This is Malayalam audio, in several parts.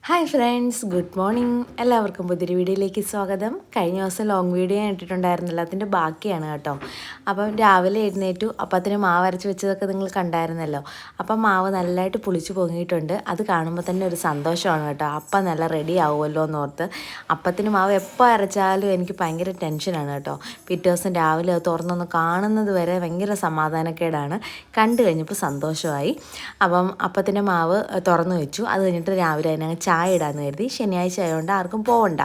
Hi friends, good morning. എല്ലാവർക്കും പുതിയൊരു വീഡിയോയിലേക്ക് സ്വാഗതം. കഴിഞ്ഞ ദിവസം ലോങ് വീഡിയോ ഞാൻ ഇട്ടിട്ടുണ്ടായിരുന്നില്ല, അതിൻ്റെ ബാക്കിയാണ് കേട്ടോ. അപ്പം രാവിലെ എഴുന്നേറ്റു, അപ്പത്തിന് മാവ് അരച്ച് വെച്ചതൊക്കെ നിങ്ങൾ കണ്ടായിരുന്നല്ലോ. അപ്പം മാവ് നല്ലതായിട്ട് പുളിച്ച് പൊങ്ങിയിട്ടുണ്ട്. അത് കാണുമ്പോൾ തന്നെ ഒരു സന്തോഷമാണ് കേട്ടോ. അപ്പം നല്ല റെഡി ആവുമല്ലോ എന്നോർത്ത്. അപ്പത്തിന് മാവ് എപ്പോൾ അരച്ചാലും എനിക്ക് ഭയങ്കര ടെൻഷനാണ് കേട്ടോ. പിറ്റേ ദിവസം രാവിലെ അത് തുറന്നൊന്ന് കാണുന്നത് വരെ ഭയങ്കര സമാധാനക്കേടാണ്. കണ്ടു കഴിഞ്ഞപ്പോൾ സന്തോഷമായി. അപ്പം അപ്പത്തിൻ്റെ മാവ് തുറന്നു വെച്ചു. അത് കഴിഞ്ഞിട്ട് രാവിലെ അതിനങ്ങ് ചായ ഇടാമെന്ന് കരുതി. ശനിയാഴ്ച ആയതുകൊണ്ട് ആർക്കും പോകണ്ട.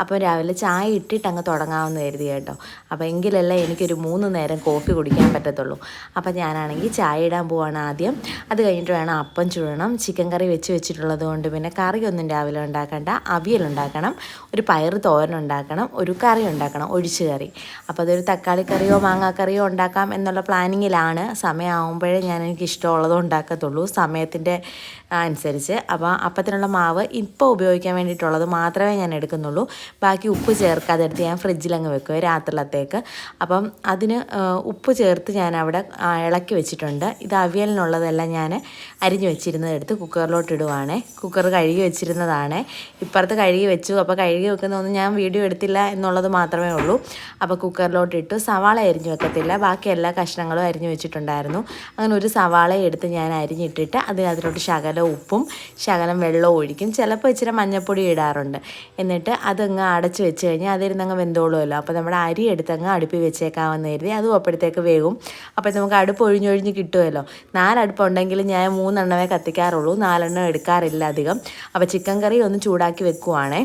അപ്പോൾ രാവിലെ ചായ ഇട്ടിട്ട് അങ്ങ് തുടങ്ങാമെന്ന് കരുതി കേട്ടോ. അപ്പോൾ എങ്കിലല്ലേ എനിക്കൊരു 3 നേരം കോഫി കുടിക്കാൻ പറ്റത്തുള്ളൂ. അപ്പോൾ ഞാനാണെങ്കിൽ ചായ ഇടാൻ പോവാണ് ആദ്യം. അത് കഴിഞ്ഞിട്ട് വേണം അപ്പം ചുടണം. ചിക്കൻ കറി വെച്ചിട്ടുള്ളത് കൊണ്ട് പിന്നെ കറിയൊന്നും രാവിലെ ഉണ്ടാക്കണ്ട. അവിയലുണ്ടാക്കണം, ഒരു പയറ് തോരൻ ഉണ്ടാക്കണം, ഒരു കറി ഉണ്ടാക്കണം, ഒഴിച്ച് കറി. അപ്പോൾ അതൊരു തക്കാളി കറിയോ മാങ്ങാക്കറിയോ ഉണ്ടാക്കാം എന്നുള്ള പ്ലാനിങ്ങിലാണ്. സമയമാകുമ്പോഴേ എനിക്ക് ഇഷ്ടമുള്ളതോ ഉണ്ടാക്കത്തുള്ളൂ, സമയത്തിൻ്റെ അനുസരിച്ച്. അപ്പോൾ അപ്പത്തിനുള്ള മാവ് ഇപ്പോൾ ഉപയോഗിക്കാൻ വേണ്ടിയിട്ടുള്ളത് മാത്രമേ ഞാൻ എടുക്കുന്നുള്ളൂ. ബാക്കി ഉപ്പ് ചേർക്കാതെ എടുത്ത് ഞാൻ ഫ്രിഡ്ജിലങ്ങ് വെക്കുക രാത്രിയിലത്തേക്ക്. അപ്പം അതിന് ഉപ്പ് ചേർത്ത് ഞാൻ അവിടെ ഇളക്കി വെച്ചിട്ടുണ്ട്. ഇത് അവിയലിനുള്ളതെല്ലാം ഞാൻ അരിഞ്ഞ് വെച്ചിരുന്നത് എടുത്ത് കുക്കറിലോട്ട് ഇടുവാണേ. കുക്കർ കഴുകി വെച്ചിരുന്നതാണ്, ഇപ്പുറത്ത് കഴുകി വെച്ചു. അപ്പോൾ കഴുകി വെക്കുന്നതൊന്നും ഞാൻ വീഡിയോ എടുത്തില്ല എന്നുള്ളത് മാത്രമേ ഉള്ളൂ. അപ്പോൾ കുക്കറിലോട്ട് ഇട്ടു. സവാള അരിഞ്ഞ് വെക്കത്തില്ല, ബാക്കി എല്ലാ കഷ്ണങ്ങളും അരിഞ്ഞ് വെച്ചിട്ടുണ്ടായിരുന്നു. അങ്ങനെ ഒരു സവാള എടുത്ത് ഞാൻ അരിഞ്ഞിട്ടിട്ട് അതിനകത്തോട്ട് ശകലം ഉപ്പും ശകലം വെള്ളവും ഒഴിക്കും. ചിലപ്പോൾ ഇച്ചിരി മഞ്ഞൾപ്പൊടി ഇടാറുണ്ട്. എന്നിട്ട് അതങ്ങ് അടച്ച് വെച്ച് കഴിഞ്ഞാൽ അതിരുന്നങ്ങ് വെന്തോളുമല്ലോ. അപ്പോൾ നമ്മുടെ അരി എടുത്തങ്ങ് അടുപ്പിൽ വെച്ചേക്കാമെന്ന് കരുതി. അതും അപ്പോഴത്തേക്ക് വേവും. അപ്പോൾ നമുക്ക് അടുപ്പ് ഒഴിഞ്ഞൊഴിഞ്ഞ് കിട്ടുമല്ലോ. 4 അടുപ്പുണ്ടെങ്കിൽ ഞാൻ 3 എണ്ണമേ കത്തിക്കാറുള്ളൂ, 4 എണ്ണം എടുക്കാറില്ല അധികം. അപ്പോൾ ചിക്കൻ കറി ഒന്ന് ചൂടാക്കി വെക്കുവാണേ.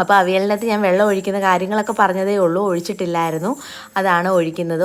അപ്പോൾ അവിയലിനകത്ത് ഞാൻ വെള്ളം ഒഴിക്കുന്ന കാര്യങ്ങളൊക്കെ പറഞ്ഞതേ ഉള്ളൂ, ഒഴിച്ചിട്ടില്ലായിരുന്നു. അതാണ് ഒഴിക്കുന്നത്.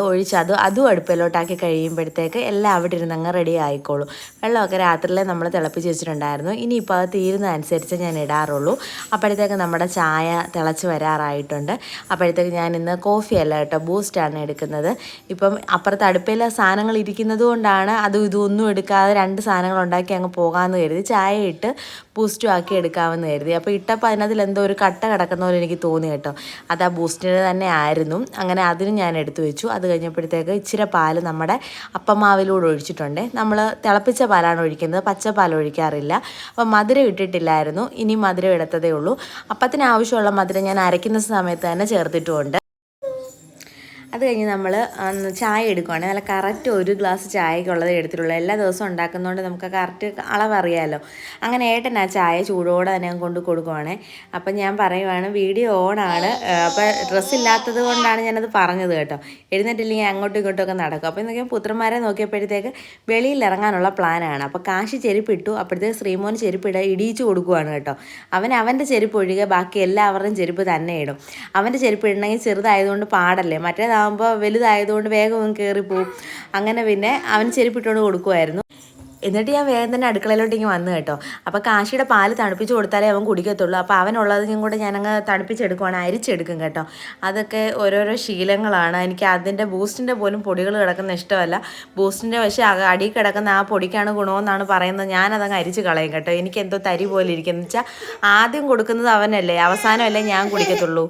അതും അടുപ്പിലോട്ടാക്കി കഴിയുമ്പോഴത്തേക്ക് എല്ലാം അവിടെ ഇരുന്ന് അങ്ങ് റെഡി ആയിക്കോളൂ. വെള്ളമൊക്കെ രാത്രിയിലെ നമ്മൾ തിളപ്പിച്ച് വെച്ചിട്ടുണ്ടായിരുന്നു. ഇനിയിപ്പോൾ അത് തീരുന്നതനുസരിച്ച് ഞാൻ ഇടാറുള്ളൂ. അപ്പോഴത്തേക്ക് നമ്മുടെ ചായ തിളച്ച് വരാറായിട്ടുണ്ട്. അപ്പോഴത്തേക്ക് ഞാൻ ഇന്ന് കോഫിയല്ല കേട്ടോ, ബൂസ്റ്റാണ് എടുക്കുന്നത്. ഇപ്പം അപ്പുറത്ത് അടുപ്പിലെ സാധനങ്ങൾ ഇരിക്കുന്നത് കൊണ്ടാണ് അതും ഇതൊന്നും എടുക്കാതെ 2 സാധനങ്ങൾ ഉണ്ടാക്കി അങ്ങ് പോകാമെന്ന് കരുതി. ചായ ഇട്ട് ബൂസ്റ്റും ആക്കി എടുക്കാമെന്ന് കരുതി. അപ്പോൾ ഇട്ടപ്പോൾ അതിനകത്തിൽ എന്തോ ഒരു കട്ട കിടക്കുന്ന പോലെ എനിക്ക് തോന്നി കേട്ടോ. അത് ആ ബൂസ്റ്റിൻ്റെ തന്നെ ആയിരുന്നു. അങ്ങനെ അതിനും ഞാൻ എടുത്തു വെച്ചു. അത് കഴിഞ്ഞപ്പോഴത്തേക്ക് ഇച്ചിരി പാല് നമ്മുടെ അപ്പമാവിലൂടെ ഒഴിച്ചിട്ടുണ്ട്. നമ്മൾ തിളപ്പിച്ച പാലാണ് ഒഴിക്കുന്നത്, പച്ചപ്പാൽ ഒഴിക്കാറില്ല. അപ്പോൾ മധുരം ഇട്ടിട്ടില്ലായിരുന്നു, ഇനി മധുരം ഇടത്തതേ ഉള്ളൂ. അപ്പത്തിന് ആവശ്യമുള്ള മധുരം ഞാൻ അരയ്ക്കുന്ന സമയത്ത് തന്നെ ചേർത്തിട്ടുമുണ്ട്. അത് കഴിഞ്ഞ് നമ്മൾ ചായ എടുക്കുവാണെങ്കിൽ നല്ല കറക്റ്റ് 1 ഗ്ലാസ് ചായക്കുള്ളത് എടുത്തിട്ടുള്ളൂ. എല്ലാ ദിവസവും ഉണ്ടാക്കുന്നതുകൊണ്ട് നമുക്ക് കറക്റ്റ് അളവറിയാമല്ലോ. അങ്ങനെ ഏട്ടൻ ആ ചായ ചൂടോടെ തന്നെ കൊണ്ട് കൊടുക്കുവാണേ. അപ്പം ഞാൻ പറയുവാണ്, വീഡിയോ ഓണാണ്. അപ്പോൾ ഡ്രസ്സില്ലാത്തത് കൊണ്ടാണ് ഞാനത് പറഞ്ഞത് കേട്ടോ. എഴുന്നേറ്റില്ലെങ്കിൽ അങ്ങോട്ടും ഇങ്ങോട്ടുമൊക്കെ നടക്കും. അപ്പോൾ നോക്കിയാൽ പുത്രന്മാരെ നോക്കിയപ്പോഴത്തേക്ക് വെളിയിൽ ഇറങ്ങാനുള്ള പ്ലാനാണ്. അപ്പോൾ കാശി ചെരുപ്പ് ഇട്ടു. അപ്പോഴത്തേക്ക് ശ്രീമോൻ ചെരുപ്പ് ഇടിയിച്ച് കൊടുക്കുവാണ് കേട്ടോ. അവൻ്റെ ചെരുപ്പ് ഒഴികെ ബാക്കി എല്ലാവരുടെയും ചെരുപ്പ് തന്നെ ഇടും. അവൻ്റെ ചെരുപ്പ് ഇടണമെങ്കിൽ ചെറുതായതുകൊണ്ട് പാടല്ലേ, മറ്റേതാകുമ്പോൾ വലുതായതുകൊണ്ട് വേഗം കയറിപ്പോവും. അങ്ങനെ പിന്നെ അവൻ ചെരുപ്പിട്ടുകൊണ്ട് കൊടുക്കുമായിരുന്നു. എന്നിട്ട് ഞാൻ വേഗം തന്നെ അടുക്കളയിലോട്ടേക്ക് വന്നു കേട്ടോ. അപ്പോൾ കാശിയുടെ പാല് തണുപ്പിച്ച് കൊടുത്താലേ അവൻ കുടിക്കത്തുള്ളൂ. അപ്പോൾ അവനുള്ളതും കൂടെ ഞാനങ്ങ് തണുപ്പിച്ചെടുക്കുവാണ്, അരിച്ചെടുക്കും കേട്ടോ. അതൊക്കെ ഓരോരോ ശീലങ്ങളാണ്. എനിക്ക് അതിൻ്റെ ബൂസ്റ്റിൻ്റെ പോലും പൊടികൾ കിടക്കുന്ന ഇഷ്ടമല്ല. ബൂസ്റ്റിൻ്റെ പക്ഷേ അടിയിൽ കിടക്കുന്ന ആ പൊടിക്കാണ് ഗുണമെന്നാണ് പറയുന്നത്. ഞാനതങ്ങ് അരിച്ച് കളയും കേട്ടോ. എനിക്ക് എന്തോ തരി പോലെ ഇരിക്കുന്നത് വെച്ചാൽ ആദ്യം കൊടുക്കുന്നത് അവനല്ലേ, അവസാനമല്ലേ ഞാൻ കുടിക്കത്തുള്ളൂ.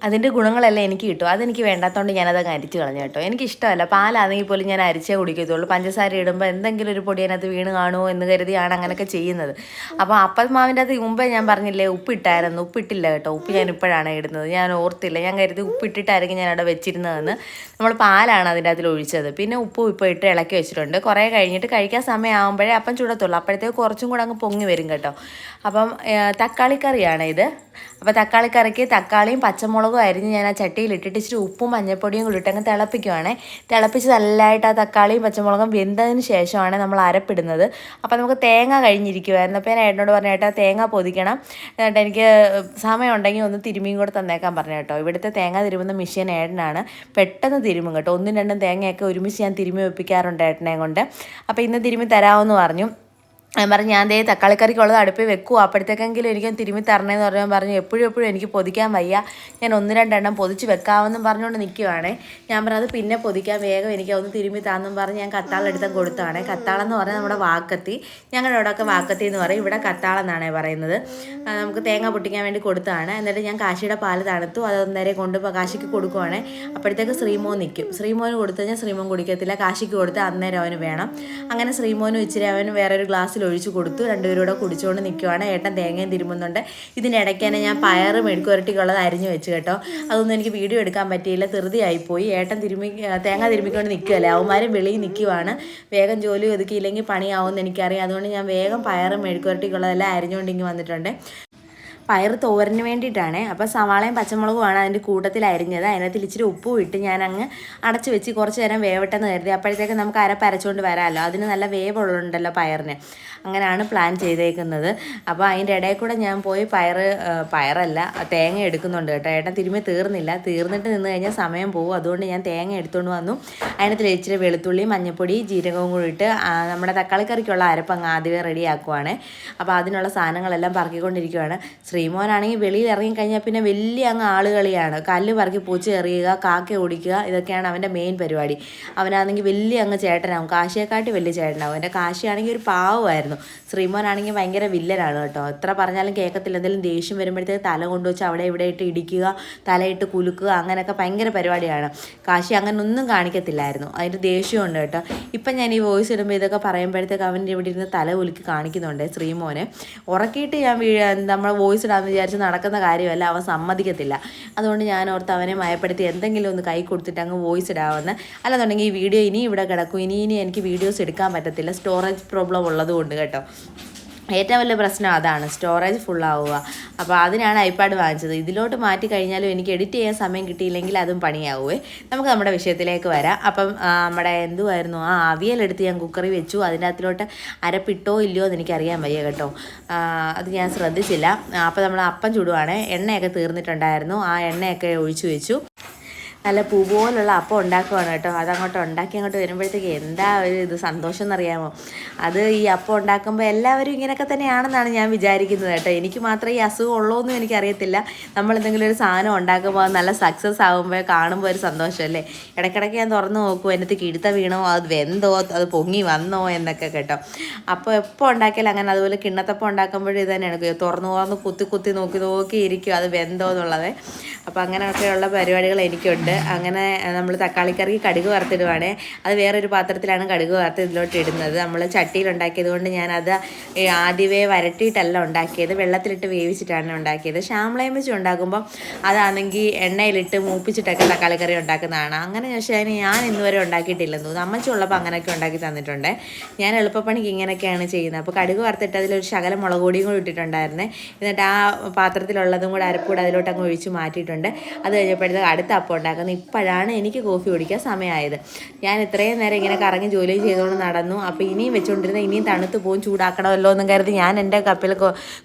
അതിൻ്റെ ഗുണങ്ങളെല്ലാം എനിക്ക് കിട്ടും. അതെനിക്ക് വേണ്ടാത്തതുകൊണ്ട് ഞാനതങ്ങ് അരിച്ച് കളഞ്ഞു കേട്ടോ. എനിക്കിഷ്ടമല്ല, പാലാണെങ്കിൽ പോലും ഞാൻ അരിച്ചേ കുടിക്കത്തുള്ളൂ. പഞ്ചസാര ഇടുമ്പോൾ എന്തെങ്കിലും ഒരു പൊടി അതിനകത്ത് വീണ് കാണുമോ എന്ന് കരുതിയാണ് അങ്ങനെയൊക്കെ ചെയ്യുന്നത്. അപ്പോൾ അപ്പമാവിൻ്റെ അത് മുമ്പേ ഞാൻ പറഞ്ഞില്ലേ ഉപ്പിട്ടായിരുന്നു, ഉപ്പിട്ടില്ല കേട്ടോ. ഉപ്പ് ഞാൻ ഇപ്പോഴാണ് ഇടുന്നത്, ഞാൻ ഓർത്തില്ല. ഞാൻ കരുതി ഉപ്പിട്ടിട്ടായിരിക്കും ഞാൻ അവിടെ വെച്ചിരുന്നതെന്ന്. നമ്മൾ പാലാണ് അതിൻ്റെ അതിൽ ഒഴിച്ചത്. പിന്നെ ഉപ്പും ഇപ്പോൾ ഇട്ട് ഇളക്കി വെച്ചിട്ടുണ്ട്. കുറേ കഴിഞ്ഞിട്ട് കഴിക്കാൻ സമയമാകുമ്പോഴേ അപ്പം ചൂടത്തുള്ളൂ. അപ്പോഴത്തേക്ക് കുറച്ചും കൂടെ അങ്ങ് പൊങ്ങി വരും കേട്ടോ. അപ്പം തക്കാളിക്കറിയാണ് ഇത്. അപ്പോൾ തക്കാളിക്കറിക്ക് തക്കാളിയും പച്ചമുളകും അരിഞ്ഞ് ഞാൻ ആ ചട്ടിയിലിട്ടിട്ട് ഇച്ചിരി ഉപ്പും മഞ്ഞൾപ്പൊടിയും കൂടി ഇട്ടങ്ങ് തിളപ്പിക്കുവാണേ. തിളപ്പിച്ച് നല്ലതായിട്ട് ആ തക്കാളിയും പച്ചമുളകും വെന്തതിന് ശേഷമാണ് നമ്മൾ അരപ്പിടുന്നത്. അപ്പോൾ നമുക്ക് തേങ്ങ കഴിഞ്ഞിരിക്കുമായിരുന്നു. അപ്പോൾ ഞാൻ ഏട്ടനോട് പറഞ്ഞു, ഏട്ടാ തേങ്ങ പൊതിക്കണം, എന്നിട്ട് എനിക്ക് സമയം ഉണ്ടെങ്കിൽ ഒന്ന് തിരുമ്മിയും കൂടെ തന്നേക്കാൻ പറഞ്ഞു കേട്ടോ. ഇവിടുത്തെ തേങ്ങ തിരുമുന്ന മെഷീൻ ഏട്ടനാണ്, പെട്ടെന്ന് തിരുമും കേട്ടോ. 1ഉം 2ഉം തേങ്ങയൊക്കെ ഒരുമിച്ച് ഞാൻ തിരുമ്മി വെപ്പിക്കാറുണ്ട് ഏട്ടനെ കൊണ്ട്. അപ്പോൾ ഇന്ന് തിരുമ്മി തരാമെന്ന് പറഞ്ഞു. ഞാൻ പറഞ്ഞു, ഞാൻ ദേ തക്കാളിക്കറിക്കുള്ളത് അടുപ്പിൽ വെക്കുക, അപ്പോഴത്തേക്കെങ്കിലും എനിക്ക് തിരുമ്മി തരണേന്ന് പറഞ്ഞാൽ പറഞ്ഞു എപ്പോഴും എനിക്ക് പൊതിക്കാൻ വയ്യ, ഞാൻ 1-2 എണ്ണം പൊതിച്ച് വെക്കാമെന്നും പറഞ്ഞുകൊണ്ട് നിൽക്കുവാണേ. ഞാൻ പറഞ്ഞു അത് പിന്നെ പൊതിക്കാൻ, വേഗം എനിക്ക് ഒന്ന് തിരുമ്മി താന്നും പറഞ്ഞ് ഞാൻ കത്താളെടുത്ത് കൊടുത്താണ്. കത്താളെന്ന് പറഞ്ഞാൽ നമ്മുടെ വാക്കത്തി, ഞങ്ങളുടെ അവിടെയൊക്കെ വാക്കത്തി എന്ന് പറയും, ഇവിടെ കത്താളെന്നാണ് പറയുന്നത്. നമുക്ക് തേങ്ങ പൊട്ടിക്കാൻ വേണ്ടി കൊടുത്തതാണ്. എന്നിട്ട് ഞാൻ കാശിയുടെ പാല് തണുത്തു, അതൊന്നേരെ കൊണ്ട് കാശിക്ക് കൊടുക്കുവാണേ. അപ്പോഴത്തേക്ക് ശ്രീമോൻ നിൽക്കും. ശ്രീമോന് കൊടുത്തു കഴിഞ്ഞാൽ ശ്രീമോൻ കുടിക്കത്തില്ല, കാശിക്ക് കൊടുത്ത് അന്നേരം അവന് വേണം. അങ്ങനെ ശ്രീമോനും ഇച്ചിരി അവന് വേറൊരു ഗ്ലാസ്സിൽ ഗ്ലാസ്സിൽ ഒഴിച്ച് കൊടുത്തു. രണ്ടുപേരും കൂടെ കുടിച്ചുകൊണ്ട് നിൽക്കുവാണ്. ഏട്ടൻ തേങ്ങയും തിരുമുന്നുണ്ട്. ഇതിനിടയ്ക്ക് തന്നെ ഞാൻ പയറ് മെഴുക്കുവരട്ടിക്കുള്ളത് അരിഞ്ഞു വെച്ച് കേട്ടോ. അതൊന്നും എനിക്ക് വീഡിയോ എടുക്കാൻ പറ്റിയില്ല, ധൃതിയായിപ്പോയി. ഏട്ടൻ തേങ്ങ തിരുമ്മിക്കൊണ്ട് നിൽക്കുകയല്ലേ, അവന്മാരും വെളിയിൽ നിൽക്കുവാണ്. വേഗം ജോലി ഒതുക്കിയില്ലെങ്കിൽ പണിയാവുമെന്ന് എനിക്കറിയാം. അതുകൊണ്ട് ഞാൻ വേഗം പയറും മെഴുക്കുവരട്ടിക്കുള്ളതെല്ലാം അരിഞ്ഞുകൊണ്ട് ഇങ്ങ് വന്നിട്ടുണ്ട്. പയർ തോരന് വേണ്ടിയിട്ടാണ്. അപ്പോൾ സവാളയും പച്ചമുളകുമാണ് അതിൻ്റെ കൂട്ടത്തിൽ അരിഞ്ഞത്. അതിനകത്ത് ഇച്ചിരി ഉപ്പും ഇട്ട് ഞാൻ അങ്ങ് അടച്ച് വെച്ച് കുറച്ച് നേരം വേവട്ടെന്ന് കരുതി. അപ്പോഴത്തേക്ക് നമുക്ക് അരച്ചുകൊണ്ട് വരാമല്ലോ, അതിന് നല്ല വേവുള്ളതുണ്ടല്ലോ പയറിന്. അങ്ങനെയാണ് പ്ലാൻ ചെയ്തേക്കുന്നത്. അപ്പോൾ അതിൻ്റെ ഇടയിൽ കൂടെ ഞാൻ പോയി പയറല്ല തേങ്ങ എടുക്കുന്നുണ്ട് കേട്ടോ. ഏട്ടൻ തിരുമ്മി തീർന്നിട്ട് നിന്ന് കഴിഞ്ഞാൽ സമയം പോകും. അതുകൊണ്ട് ഞാൻ തേങ്ങ എടുത്തുകൊണ്ട് വന്നു. അതിനകത്ത് ഇച്ചിരി വെളുത്തുള്ളി, മഞ്ഞൾപ്പൊടി, ജീരകവും കൂടി ഇട്ട് നമ്മുടെ തക്കാളിക്കറിക്കുള്ള അരപ്പങ്ങ് ആദ്യമേ റെഡിയാക്കുവാണ്. അപ്പോൾ അതിനുള്ള സാധനങ്ങളെല്ലാം പറക്കിക്കൊണ്ടിരിക്കുകയാണ്. ശ്രീമോനാണെങ്കിൽ വെളിയിൽ ഇറങ്ങിക്കഴിഞ്ഞാൽ പിന്നെ വലിയ അങ്ങ് ആളുകളിയാണ്. കല്ല് പറക്കി പൂച്ച എറിയുക, കാക്ക ഓടിക്കുക, ഇതൊക്കെയാണ് അവൻ്റെ മെയിൻ പരിപാടി. അവനാണെങ്കിൽ വലിയ അങ്ങ് ചേട്ടനാവും, കാശിയെക്കാട്ടി വലിയ ചേട്ടനാവും. എൻ്റെ കാശിയാണെങ്കിൽ ഒരു പാവമായിരുന്നു. ശ്രീമോനാണെങ്കിൽ ഭയങ്കര വില്ലനാണ് കേട്ടോ. എത്ര പറഞ്ഞാലും കേൾക്കത്തില്ല. എന്തെങ്കിലും ദേഷ്യം വരുമ്പോഴത്തേക്ക് തല കൊണ്ടുവച്ച് അവിടെ ഇവിടെ ഇട്ട് ഇടിക്കുക, തലയിട്ട് കുലുക്കുക, അങ്ങനെയൊക്കെ ഭയങ്കര പരിപാടിയാണ്. കാശി അങ്ങനെ ഒന്നും കാണിക്കത്തില്ലായിരുന്നു. അതിൻ്റെ ദേഷ്യമുണ്ട് കേട്ടോ. ഇപ്പം ഞാൻ ഈ വോയിസ് ഇടുമ്പോൾ ഇതൊക്കെ പറയുമ്പോഴത്തേക്ക് അവൻ്റെ ഇവിടെ ഇരുന്ന് തല കുലുക്കി കാണിക്കുന്നുണ്ട് ശ്രീമോനെ. ഉറക്കിയിട്ട് ഞാൻ നമ്മളെ വോയിസ് ഇടാമെന്ന് വിചാരിച്ച് നടക്കുന്ന കാര്യമല്ല, അവൻ സമ്മതിക്കത്തില്ല. അതുകൊണ്ട് ഞാൻ ഓർത്ത് അവനെ മയപ്പെടുത്തി എന്തെങ്കിലും ഒന്ന് കൈ കൊടുത്തിട്ട് അങ്ങ് വോയിസ് ഇടാമെന്ന്. അല്ലെന്നുണ്ടെങ്കിൽ ഈ വീഡിയോ ഇനി ഇവിടെ കിടക്കും. ഇനി എനിക്ക് വീഡിയോസ് എടുക്കാൻ പറ്റത്തില്ല, സ്റ്റോറേജ് പ്രോബ്ലം ഉള്ളതുകൊണ്ട് കേട്ടോ. ഏറ്റവും വലിയ പ്രശ്നം അതാണ്, സ്റ്റോറേജ് ഫുള്ളാവുക. അപ്പോൾ അതിനാണ് ഐപാഡ് വാങ്ങിച്ചത്. ഇതിലോട്ട് മാറ്റി കഴിഞ്ഞാലും എനിക്ക് എഡിറ്റ് ചെയ്യാൻ സമയം കിട്ടിയില്ലെങ്കിൽ അതും പണിയാവുമേ. നമുക്ക് നമ്മുടെ വിഷയത്തിലേക്ക് വരാം. അപ്പം നമ്മുടെ എന്തുമായിരുന്നു, അവിയലെടുത്ത് ഞാൻ കുക്കറിൽ വെച്ചു. അതിൻ്റെ അകത്തിലോട്ട് അരപ്പിട്ടോ ഇല്ലയോ എന്ന് എനിക്കറിയാൻ വയ്യ കേട്ടോ, അത് ഞാൻ ശ്രദ്ധിച്ചില്ല. അപ്പോൾ നമ്മൾ അപ്പം ചുടുവാണ്. എണ്ണയൊക്കെ തീർന്നിട്ടുണ്ടായിരുന്നു, ആ എണ്ണയൊക്കെ ഒഴിച്ചു വെച്ചു. നല്ല പൂ പോലുള്ള അപ്പം ഉണ്ടാക്കുവാണ് കേട്ടോ. അതങ്ങോട്ട് അങ്ങോട്ട് വരുമ്പോഴത്തേക്ക് എന്താ ഒരു ഇത് സന്തോഷം എന്നറിയാമോ. അത് ഈ അപ്പം ഉണ്ടാക്കുമ്പോൾ എല്ലാവരും ഇങ്ങനെയൊക്കെ തന്നെയാണെന്നാണ് ഞാൻ വിചാരിക്കുന്നത് കേട്ടോ. എനിക്ക് മാത്രമേ ഈ അസുഖം ഉള്ളൂന്നും എനിക്കറിയത്തില്ല. നമ്മളെന്തെങ്കിലും ഒരു സാധനം ഉണ്ടാക്കുമ്പോൾ അത് നല്ല സക്സസ് ആകുമ്പോൾ കാണുമ്പോൾ ഒരു സന്തോഷമല്ലേ. ഇടയ്ക്കിടയ്ക്ക് ഞാൻ തുറന്ന് നോക്കും, അതിനകത്ത് കിടുത്ത വീണോ, അത് വെന്തോ, അത് പൊങ്ങി വന്നോ എന്നൊക്കെ കേട്ടോ. അപ്പോൾ എപ്പോൾ ഉണ്ടാക്കിയാലും അങ്ങനെ. അതുപോലെ കിണ്ണത്തപ്പം ഉണ്ടാക്കുമ്പോഴും ഇത് തന്നെയാണ്, തുറന്ന് കുത്തി നോക്കി ഇരിക്കും അത് വെന്തോ എന്നുള്ളത്. അപ്പോൾ അങ്ങനെയൊക്കെയുള്ള പരിപാടികൾ എനിക്കുണ്ട്. അങ്ങനെ നമ്മൾ തക്കാളിക്കറി കടുക് വറുത്തിടുവാണ്. അത് വേറൊരു പാത്രത്തിലാണ് കടുക് വറുത്ത് ഇതിലോട്ട് ഇടുന്നത്. നമ്മൾ ചട്ടിയിൽ ഉണ്ടാക്കിയത് കൊണ്ട് ഞാനത് ആദ്യമേ വരട്ടിയിട്ടല്ല ഉണ്ടാക്കിയത്, വെള്ളത്തിലിട്ട് വേവിച്ചിട്ടാണ് ഉണ്ടാക്കിയത്. ശ്യാമളയും വെച്ച് ഉണ്ടാക്കുമ്പോൾ അതാണെങ്കിൽ എണ്ണയിലിട്ട് മൂപ്പിച്ചിട്ടൊക്കെ തക്കാളിക്കറി ഉണ്ടാക്കുന്നതാണ്. അങ്ങനെ ഞാൻ ഇന്നുവരെ ഉണ്ടാക്കിയിട്ടില്ലെന്ന് തോന്നുന്നു. അമ്മച്ചുള്ളപ്പോൾ അങ്ങനെയൊക്കെ ഉണ്ടാക്കി തന്നിട്ടുണ്ട്. ഞാൻ എളുപ്പപ്പണിക്ക് ഇങ്ങനെയൊക്കെയാണ് ചെയ്യുന്നത്. അപ്പോൾ കടുക് വറുത്തിട്ട് അതിലൊരു ശകലം മുളക് പൊടിയും കൂടി ഇട്ടിട്ടുണ്ടായിരുന്നേ. എന്നിട്ട് ആ പാത്രത്തിലുള്ളതും കൂടെ അരപ്പൂടെ അതിലോട്ട് അങ്ങ് ഒഴിച്ച് മാറ്റിയിട്ടുണ്ട്. അത് കഴിഞ്ഞപ്പോഴത്തേക്ക് അടുത്ത അപ്പം ഉണ്ടാക്കുന്നത്. ഇപ്പോഴാണ് എനിക്ക് കോഫി കുടിക്കാൻ സമയമായത്. ഞാൻ ഇത്രയും നേരം ഇങ്ങനെ കറങ്ങി ജോലി ചെയ്തുകൊണ്ട് നടന്നു. അപ്പോൾ ഇനിയും വെച്ചുകൊണ്ടിരുന്ന ഇനിയും തണുത്ത് പോകും, ചൂടാക്കണമല്ലോ എന്നും കരുതി ഞാൻ എൻ്റെ കപ്പിൽ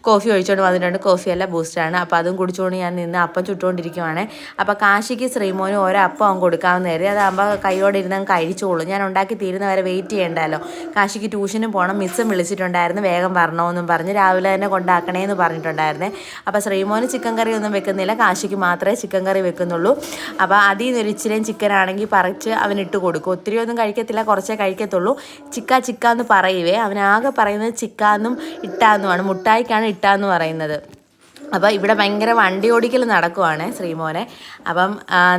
കോഫി ഒഴിച്ചുകൊണ്ട് വന്നിട്ടുണ്ട്. കോഫിയല്ല, ബൂസ്റ്റാണ്. അപ്പോൾ അതും കുടിച്ചുകൊണ്ട് ഞാൻ നിന്ന് അപ്പം ചുട്ടുകൊണ്ടിരിക്കുവാണ്. അപ്പോൾ കാശിക്ക് ശ്രീമോനും ഓരോ അപ്പം അവൻ കൊടുക്കാമെന്ന് കരുതി. അതാകുമ്പോൾ കൈയോടെ ഇരുന്ന് അങ്ങ് കഴിച്ചോളൂ. ഞാൻ ഉണ്ടാക്കി തീരുന്നവരെ വെയിറ്റ് ചെയ്യണ്ടല്ലോ. കാശിക്ക് ട്യൂഷന് പോകണം, മിസ്സും വിളിച്ചിട്ടുണ്ടായിരുന്നു, വേഗം വരണമെന്നും പറഞ്ഞ് രാവിലെ തന്നെ കൊണ്ടാക്കണേന്ന് പറഞ്ഞിട്ടുണ്ടായിരുന്നേ. അപ്പോൾ ശ്രീമോന് ചിക്കൻ കറി ഒന്നും വെക്കുന്നില്ല, കാശിക്ക് മാത്രമേ ചിക്കൻ കറി വെക്കുന്നുള്ളൂ. അപ്പോൾ അതിൽ നിന്നൊരു ഇച്ചിരിയും ചിക്കനാണെങ്കിൽ പറിച്ച് അവനിട്ട് കൊടുക്കും. ഒത്തിരി ഒന്നും കഴിക്കത്തില്ല, കുറച്ചേ കഴിക്കത്തുള്ളൂ. ചിക്ക എന്ന് പറയുവേ. അവനാകെ പറയുന്നത് ചിക്കാന്നും ഇട്ടാന്നുമാണ്. മുട്ടായിക്കാണ് ഇട്ടാന്ന് പറയുന്നത്. അപ്പോൾ ഇവിടെ ഭയങ്കര വണ്ടി ഓടിക്കൽ നടക്കുവാണ് ശ്രീമോനെ. അപ്പം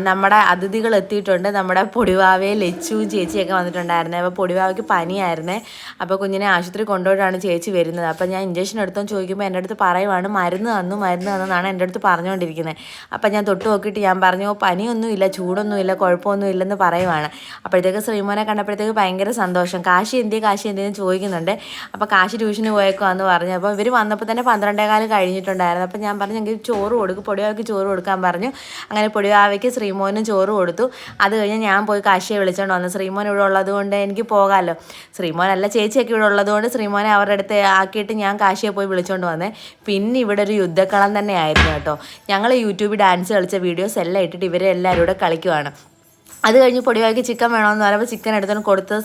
നമ്മുടെ അതിഥികൾ എത്തിയിട്ടുണ്ട്. നമ്മുടെ പൊടിവാവയെ ലച്ചുവും ചേച്ചിയൊക്കെ വന്നിട്ടുണ്ടായിരുന്നേ. അപ്പോൾ പൊടിവാവയ്ക്ക് പനിയായിരുന്നേ. അപ്പോൾ കുഞ്ഞിനെ ആശുപത്രി കൊണ്ടുപോയിട്ടാണ് ചേച്ചി വരുന്നത്. അപ്പോൾ ഞാൻ ഇഞ്ചക്ഷൻ എടുത്തോന്ന് ചോദിക്കുമ്പോൾ എൻ്റെ അടുത്ത് പറയുവാണ് മരുന്ന് തന്നെന്നാണ് എൻ്റെ അടുത്ത് പറഞ്ഞുകൊണ്ടിരിക്കുന്നത്. അപ്പം ഞാൻ തൊട്ട് നോക്കിയിട്ട് ഞാൻ പറഞ്ഞു പനിയൊന്നുമില്ല, ചൂടൊന്നുമില്ല, കുഴപ്പമൊന്നുമില്ലെന്ന് പറയുവാണ്. അപ്പോഴത്തേക്ക് ശ്രീമോനെ കണ്ടപ്പോഴത്തേക്ക് ഭയങ്കര സന്തോഷം. കാശി എന്തെന്ന് ചോദിക്കുന്നുണ്ട്. അപ്പോൾ കാശി ട്യൂഷന് പോയേക്കുവാന്ന് പറഞ്ഞു. അപ്പോൾ ഇവർ വന്നപ്പോൾ തന്നെ 12:15 കഴിഞ്ഞിട്ടുണ്ടായിരുന്നു. അപ്പം ഞാൻ പറഞ്ഞു എങ്കിൽ ചോറ് കൊടുക്കും, പൊടിവാവയ്ക്ക് ചോറ് കൊടുക്കാൻ പറഞ്ഞു. അങ്ങനെ പൊടിവാവയ്ക്ക് ശ്രീമോനും ചോറ് കൊടുത്തു. അത് കഴിഞ്ഞ് ഞാൻ പോയി കാശിയെ വിളിച്ചുകൊണ്ട് വന്നു. ശ്രീമോൻ ഇവിടെ ഉള്ളത് കൊണ്ട് എനിക്ക് പോകാമല്ലോ. ശ്രീമോനല്ല, ചേച്ചിയൊക്കെ ഇവിടെ ഉള്ളതുകൊണ്ട് ശ്രീമോനെ അവരുടെ അടുത്ത് ആക്കിയിട്ട് ഞാൻ കാശിയെ പോയി വിളിച്ചുകൊണ്ട് വന്നേ. പിന്നെ ഇവിടെ ഒരു യുദ്ധക്കളം തന്നെ ആയിരുന്നു കേട്ടോ. ഞങ്ങൾ യൂട്യൂബിൽ ഡാൻസ് കളിച്ച വീഡിയോസ് എല്ലാം ഇട്ടിട്ട് ഇവരെല്ലാവരും കൂടെ കളിക്കുവാണ്. അത് കഴിഞ്ഞ് പൊടിവാവയ്ക്ക് ചിക്കൻ വേണമെന്ന് പറയുമ്പോൾ ചിക്കൻ എടുത്തുകൊണ്ട് കൊടുത്ത്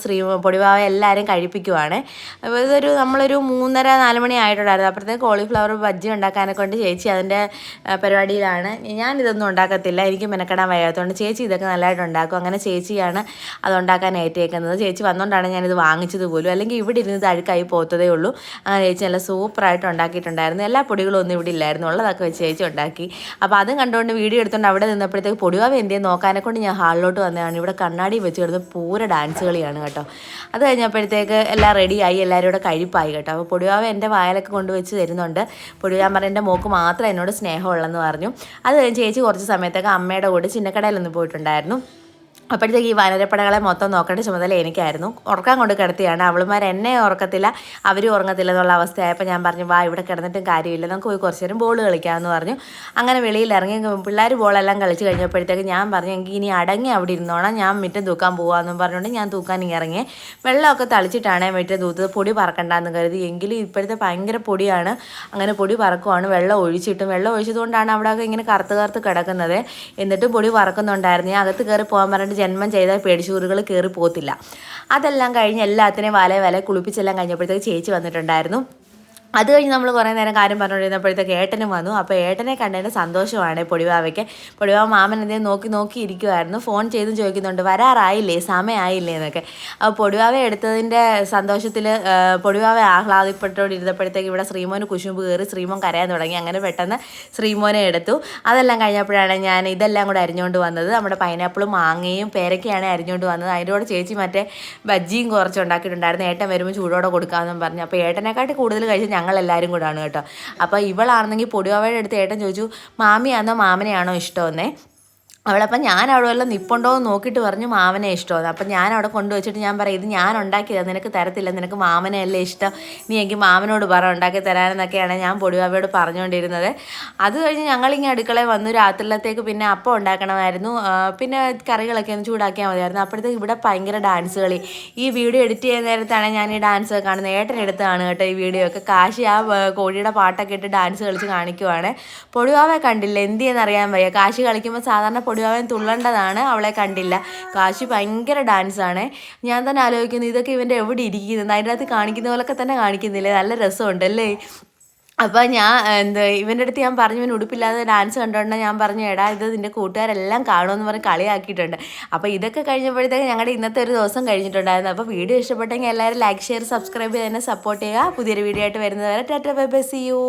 പൊടിവാവ എല്ലാവരും കഴിപ്പിക്കുവാണ്. അപ്പോൾ നമ്മളൊരു 3:30-4 മണി ആയിട്ടുണ്ടായിരുന്നു. അപ്പോഴത്തേക്ക് കോളിഫ്ലവർ ബജ്ജി ഉണ്ടാക്കാനൊക്കെ കൊണ്ട് ചേച്ചി അതിൻ്റെ പരിപാടിയിലാണ്. ഞാനിതൊന്നും ഉണ്ടാക്കത്തില്ല, എനിക്ക് മെനക്കെടാൻ വയ്യാത്തതുകൊണ്ട് ചേച്ചി ഇതൊക്കെ നല്ലതായിട്ട് ഉണ്ടാക്കും. അങ്ങനെ ചേച്ചിയാണ് അതുണ്ടാക്കാൻ ഏറ്റേക്കുന്നത്. ചേച്ചി വന്നുകൊണ്ടാണ് ഞാനിത് വാങ്ങിച്ചത് പോലും, അല്ലെങ്കിൽ ഇവിടെ ഇരുന്ന് അഴുക്കായി പോത്തതേ ഉള്ളൂ. അങ്ങനെ ചേച്ചി നല്ല സൂപ്പറായിട്ട് ഉണ്ടാക്കിയിട്ടുണ്ടായിരുന്നു. എല്ലാ പൊടികളും ഒന്നും ഇവിടെ ഇല്ലായിരുന്നു, ഉള്ളതൊക്കെ വെച്ച് ചേച്ചി ഉണ്ടാക്കി. അപ്പോൾ അതും കണ്ടുകൊണ്ട് വീഡിയോ എടുത്തുകൊണ്ട് അവിടെ നിന്നപ്പോഴത്തേക്ക് പൊടിവാവ എന്തെങ്കിലും നോക്കാനെ കൊണ്ട് ഞാൻ ഹാളിലോട്ട് വന്നതാണ്. ഇവിടെ കണ്ണാടി വെച്ച് കിടന്ന് പൂര ഡാൻസ് കളിയാണ് കേട്ടോ. അത് കഴിഞ്ഞപ്പോഴത്തേക്ക് എല്ലാം റെഡിയായി, എല്ലാവരും കൂടെ കഴിപ്പായി കേട്ടോ. അപ്പോൾ പൊടിവാവ എൻ്റെ വായലൊക്കെ കൊണ്ടുവച്ച് തരുന്നുണ്ട്. പൊടിവാൻ പറഞ്ഞ എൻ്റെ മോക്ക് മാത്രം എന്നോട് സ്നേഹമുള്ളെന്ന് പറഞ്ഞു. അത് കഴിഞ്ഞ് ചേച്ചി കുറച്ച് സമയത്തൊക്കെ അമ്മയുടെ കൂടെ ചിന്നക്കടയിലൊന്ന് പോയിട്ടുണ്ടായിരുന്നു. അപ്പോഴത്തേക്ക് ഈ വാനരപ്പടകളെ മൊത്തം നോക്കേണ്ട ചുമതല എനിക്കായിരുന്നു. ഉറക്കാൻ കൊണ്ട് കിടത്തിയാണ്. അവളുമാർ എന്നെ ഉറക്കത്തില്ല, അവരും ഉറങ്ങത്തില്ല എന്നുള്ള അവസ്ഥയായപ്പോൾ ഞാൻ പറഞ്ഞു, വാ ഇവിടെ കിടന്നിട്ടും കാര്യമില്ല, നമുക്ക് പോയി കുറച്ച് നേരം ബോൾ കളിക്കാമെന്ന് പറഞ്ഞു. അങ്ങനെ വെളിയിൽ ഇറങ്ങി പിള്ളേർ ബോളെല്ലാം കളിച്ച് കഴിഞ്ഞപ്പോഴത്തേക്ക് ഞാൻ പറഞ്ഞു, എങ്കിൽ ഇനി അടങ്ങി അവിടെ ഇരുന്നോണം, ഞാൻ മുറ്റം തൂക്കാൻ പോകാമെന്നും പറഞ്ഞുകൊണ്ട് ഞാൻ തൂക്കാൻ ഇറങ്ങി. വെള്ളമൊക്കെ തളിച്ചിട്ടാണ് മുറ്റം തൂത്തത്, പൊടി പറക്കണ്ടെന്ന് കരുതി. എങ്കിലും ഇപ്പോഴത്തെ ഭയങ്കര പൊടിയാണ്. അങ്ങനെ പൊടി പറക്കുവാണ്. വെള്ളം ഒഴിച്ചതുകൊണ്ടാണ് അവിടെയൊക്കെ ഇങ്ങനെ കറുത്ത് കറുത്ത് കിടക്കുന്നത്. എന്നിട്ടും പൊടി പറക്കുന്നുണ്ടായിരുന്നു. ഞാൻ അകത്ത് കയറി പോകാൻ പറഞ്ഞിട്ട് ജന്മം ചെയ്താൽ പേടിച്ചൂറുകൾ കയറി പോകത്തില്ല. അതെല്ലാം കഴിഞ്ഞ് എല്ലാത്തിനെയും വല കുളിപ്പിച്ചെല്ലാം കഴിഞ്ഞപ്പോഴത്തേക്ക് ചേച്ചി വന്നിട്ടുണ്ടായിരുന്നു. അത് കഴിഞ്ഞ് നമ്മൾ കുറേ നേരം കാര്യം പറഞ്ഞുകൊണ്ടിരുന്നപ്പോഴത്തേക്ക് ഏട്ടനും വന്നു. അപ്പോൾ ഏട്ടനെ കണ്ടതിന് സന്തോഷമാണ് പൊടിവാവയ്ക്ക്. പൊടിവാവ മാമൻ എന്തെങ്കിലും നോക്കി ഇരിക്കുമായിരുന്നു. ഫോൺ ചെയ്തും ചോദിക്കുന്നുണ്ട്, വരാറായില്ലേ, സമയമായില്ലേ എന്നൊക്കെ. അപ്പോൾ പൊടിവാവ എടുത്തതിൻ്റെ സന്തോഷത്തിൽ പൊടിവാവ ആഹ്ലാദപ്പെട്ടോണ്ടിരുന്നപ്പോഴത്തേക്ക് ഇവിടെ ശ്രീമോന് കുശുമ്പ് കയറി, ശ്രീമോൻ കരയാൻ തുടങ്ങി. അങ്ങനെ പെട്ടെന്ന് ശ്രീമോനെ എടുത്തു. അതെല്ലാം കഴിഞ്ഞപ്പോഴാണ് ഞാൻ ഇതെല്ലാം കൂടെ അരിഞ്ഞുകൊണ്ട് വന്നത്. നമ്മുടെ പൈനാപ്പിളും മാങ്ങയും പേരയ്ക്കാണ് അരിഞ്ഞുകൊണ്ട് വന്നത്. അതിൻ്റെ കൂടെ ചേച്ചി മറ്റേ ബജ്ജിയും കുറച്ച് ഉണ്ടാക്കിയിട്ടുണ്ടായിരുന്നു. ഏട്ടൻ വരുമ്പോൾ ചൂടോടെ കൊടുക്കാമെന്നും പറഞ്ഞു. അപ്പോൾ ഏട്ടനെക്കാട്ടി കൂടുതൽ കഴിച്ച് ഞങ്ങളെല്ലാവരും കൂടാണ് കേട്ടോ. അപ്പോൾ ഇവളാണെന്നെങ്കിൽ പൊടിവാവയുടെ അടുത്ത് ഏട്ടൻ ചോദിച്ചു, മാമിയാണോ മാമനെയാണോ ഇഷ്ടമെന്നേ. അവളപ്പം ഞാൻ അവിടെ വല്ലതും നിപ്പുണ്ടോ എന്ന് നോക്കിയിട്ട് പറഞ്ഞു മാമനെ ഇഷ്ടമാണ്. അപ്പം ഞാൻ അവിടെ കൊണ്ടുവച്ചിട്ട് ഞാൻ പറയും, ഇത് ഞാൻ ഉണ്ടാക്കിയതാണ്, നിനക്ക് തരത്തില്ല, നിനക്ക് മാമനെ അല്ലേ ഇഷ്ടം, നീ എങ്കിൽ മാമനോട് പറ ഉണ്ടാക്കി തരാനെന്നൊക്കെയാണ് ഞാൻ പൊടിവാവയോട് പറഞ്ഞുകൊണ്ടിരുന്നത്. അത് കഴിഞ്ഞ് ഞങ്ങളിങ്ങനെ അടുക്കളയിൽ വന്നു. രാത്രിയിലത്തേക്ക് പിന്നെ അപ്പം ഉണ്ടാക്കണമായിരുന്നു. പിന്നെ കറികളൊക്കെ ഒന്ന് ചൂടാക്കിയാൽ മതിയായിരുന്നു. അപ്പോഴത്തേക്ക് ഇവിടെ ഭയങ്കര ഡാൻസ് കളി. ഈ വീഡിയോ എഡിറ്റ് ചെയ്യുന്ന നേരത്താണ് ഞാൻ ഈ ഡാൻസ് കാണുന്നത്. ഏട്ടനെടുത്താണ് കേട്ടോ ഈ വീഡിയോ ഒക്കെ. കാശി ആ കോഴിയുടെ പാട്ടൊക്കെ ഇട്ട് ഡാൻസ് കളിച്ച് കാണിക്കുവാണ്. പൊടിവാവയെ കണ്ടില്ല, എന്ത് ചെയ്യുന്നറിയാൻ വയ്യ. കാശി കളിക്കുമ്പോൾ സാധാരണ പൊടിവാവൻ തുള്ളേണ്ടതാണ്, അവളെ കണ്ടില്ല. കാശി ഭയങ്കര ഡാൻസാണ്. ഞാൻ തന്നെ ആലോചിക്കുന്നു, ഇതൊക്കെ ഇവൻ്റെ എവിടെ ഇരിക്കുന്നത്, അതിൻ്റെ അകത്ത് കാണിക്കുന്ന പോലൊക്കെ തന്നെ കാണിക്കുന്നില്ലേ, നല്ല രസമുണ്ടല്ലേ. അപ്പോൾ ഇവൻ്റെ അടുത്ത് ഞാൻ പറഞ്ഞു, ഇവൻ ഉടുപ്പില്ലാതെ ഡാൻസ് കണ്ടുകൊണ്ട് ഞാൻ പറഞ്ഞു, എടാ ഇത് നിൻ്റെ കൂട്ടുകാരെല്ലാം കാണുമെന്ന് പറഞ്ഞ് കളിയാക്കിയിട്ടുണ്ട്. അപ്പോൾ ഇതൊക്കെ കഴിഞ്ഞപ്പോഴത്തേക്ക് ഞങ്ങളുടെ ഇന്നത്തെ ഒരു ദിവസം കഴിഞ്ഞിട്ടുണ്ടായിരുന്നു. അപ്പോൾ വീഡിയോ ഇഷ്ടപ്പെട്ടെങ്കിൽ എല്ലാവരും ലൈക്ക്, ഷെയർ, സബ്സ്ക്രൈബ് ചെയ്ത് തന്നെ സപ്പോർട്ട് ചെയ്യുക. പുതിയൊരു വീഡിയോ ആയിട്ട് വരുന്നത് വരെ tata bye bye, see U.